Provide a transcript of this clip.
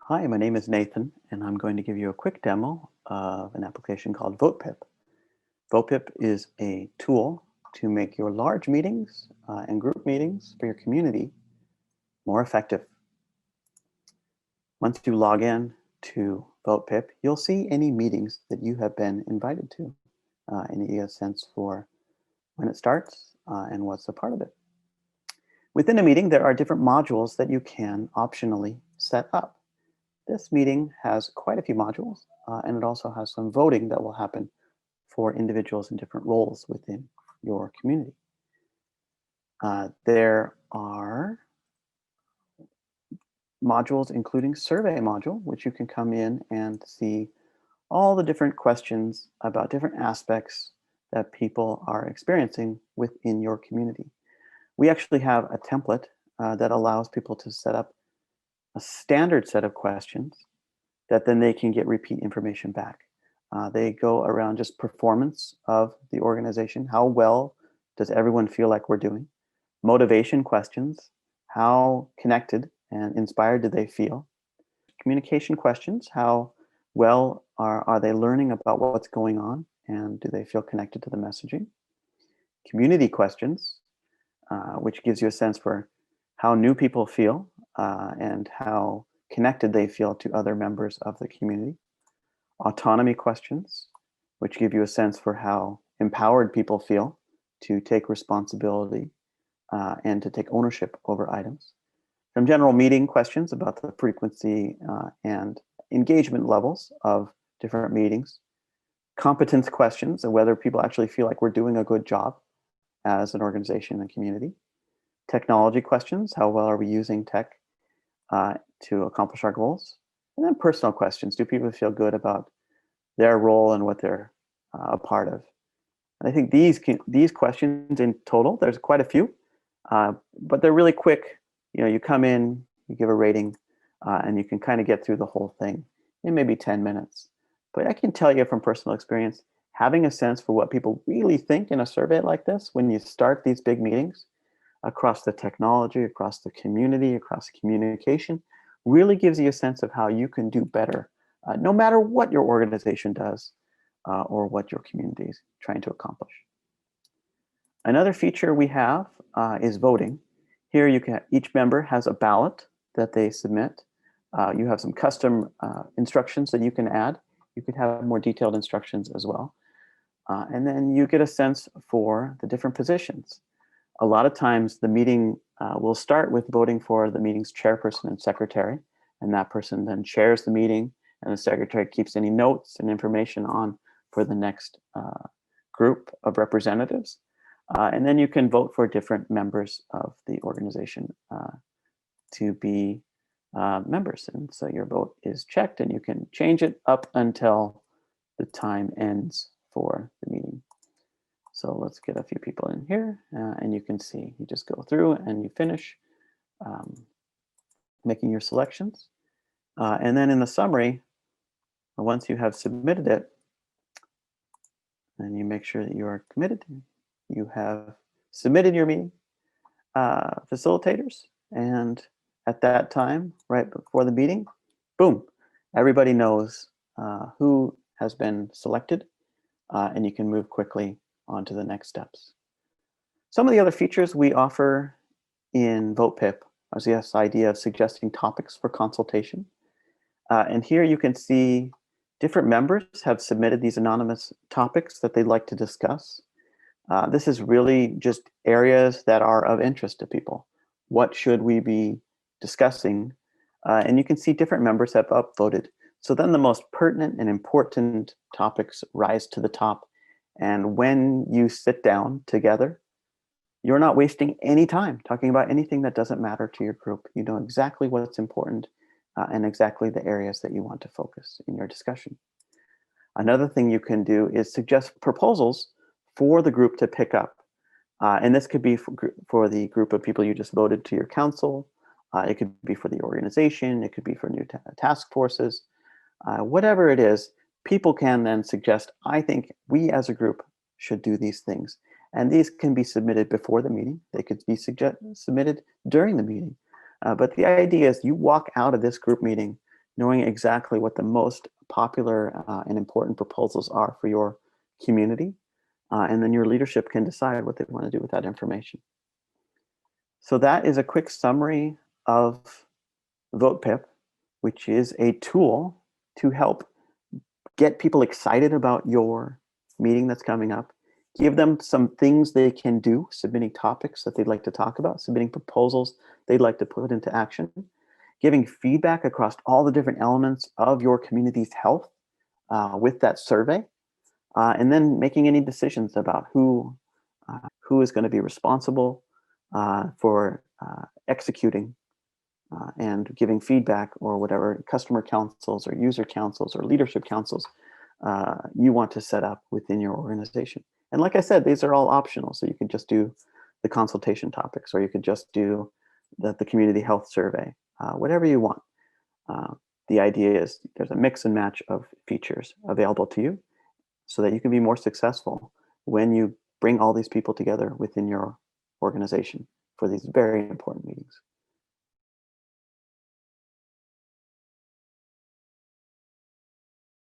Hi, my name is Nathan, and I'm going to give you a quick demo of an application called VotePip. VotePip is a tool to make your large meetings and group meetings for your community more effective. Once you log in to VotePip, you'll see any meetings that you have been invited to, and you get a sense for when it starts and what's a part of it. Within a meeting, there are different modules that you can optionally set up. This meeting has quite a few modules, and it also has some voting that will happen for individuals in different roles within your community. There are modules including survey module, which you can come in and see all the different questions about different aspects that people are experiencing within your community. We actually have a template that allows people to set up a standard set of questions that then they can get repeat information back. They go around just performance of the organization. How well does everyone feel like we're doing? Motivation questions. How connected and inspired do they feel? Communication questions. How well are they learning about what's going on? And do they feel connected to the messaging? Community questions, which gives you a sense for how new people feel and how connected they feel to other members of the community. Autonomy questions, which give you a sense for how empowered people feel to take responsibility and to take ownership over items. Some general meeting questions about the frequency and engagement levels of different meetings. Competence questions and whether people actually feel like we're doing a good job as an organization and community. Technology questions, how well are we using tech to accomplish our goals? And then personal questions, do people feel good about their role and what they're a part of? And I think these questions in total, there's quite a few, but they're really quick. You come in, you give a rating, and you can kind of get through the whole thing in maybe 10 minutes. But I can tell you from personal experience, having a sense for what people really think in a survey like this, when you start these big meetings across the technology, across the community, across communication, really gives you a sense of how you can do better, no matter what your organization does or what your community is trying to accomplish. Another feature we have is voting. Here, each member has a ballot that they submit. You have some custom instructions that you can add. You could have more detailed instructions as well. And then you get a sense for the different positions. A lot of times the meeting will start with voting for the meeting's chairperson and secretary, and that person then chairs the meeting, and the secretary keeps any notes and information on for the next group of representatives. And then you can vote for different members of the organization to be members. And so your vote is checked, and you can change it up until the time ends for the meeting. So let's get a few people in here, and you can see, you just go through and you finish making your selections. And then in the summary, once you have submitted it, then you make sure that you are committed. You have submitted your meeting facilitators, and at that time, right before the meeting, boom, everybody knows who has been selected, and you can move quickly on to the next steps. Some of the other features we offer in VotePip is this idea of suggesting topics for consultation. And here you can see different members have submitted these anonymous topics that they'd like to discuss. This is really just areas that are of interest to people. What should we be discussing? And you can see different members have upvoted. So then the most pertinent and important topics rise to the top. And when you sit down together, you're not wasting any time talking about anything that doesn't matter to your group. You know exactly what's important and exactly the areas that you want to focus in your discussion. Another thing you can do is suggest proposals for the group to pick up. And this could be for the group of people you just voted to your council. It could be for the organization. It could be for new task forces. Whatever it is, people can then suggest, I think we as a group should do these things. And these can be submitted before the meeting. They could be submitted during the meeting. But the idea is you walk out of this group meeting knowing exactly what the most popular and important proposals are for your community. And then your leadership can decide what they want to do with that information. So that is a quick summary of VotePip, which is a tool to help get people excited about your meeting that's coming up, give them some things they can do, submitting topics that they'd like to talk about, submitting proposals they'd like to put into action, giving feedback across all the different elements of your community's health with that survey, and then making any decisions about who is going to be responsible for executing and giving feedback, or whatever customer councils or user councils or leadership councils you want to set up within your organization. And like I said, these are all optional. So you could just do the consultation topics, or you could just do the community health survey, whatever you want. The idea is there's a mix and match of features available to you so that you can be more successful when you bring all these people together within your organization for these very important meetings.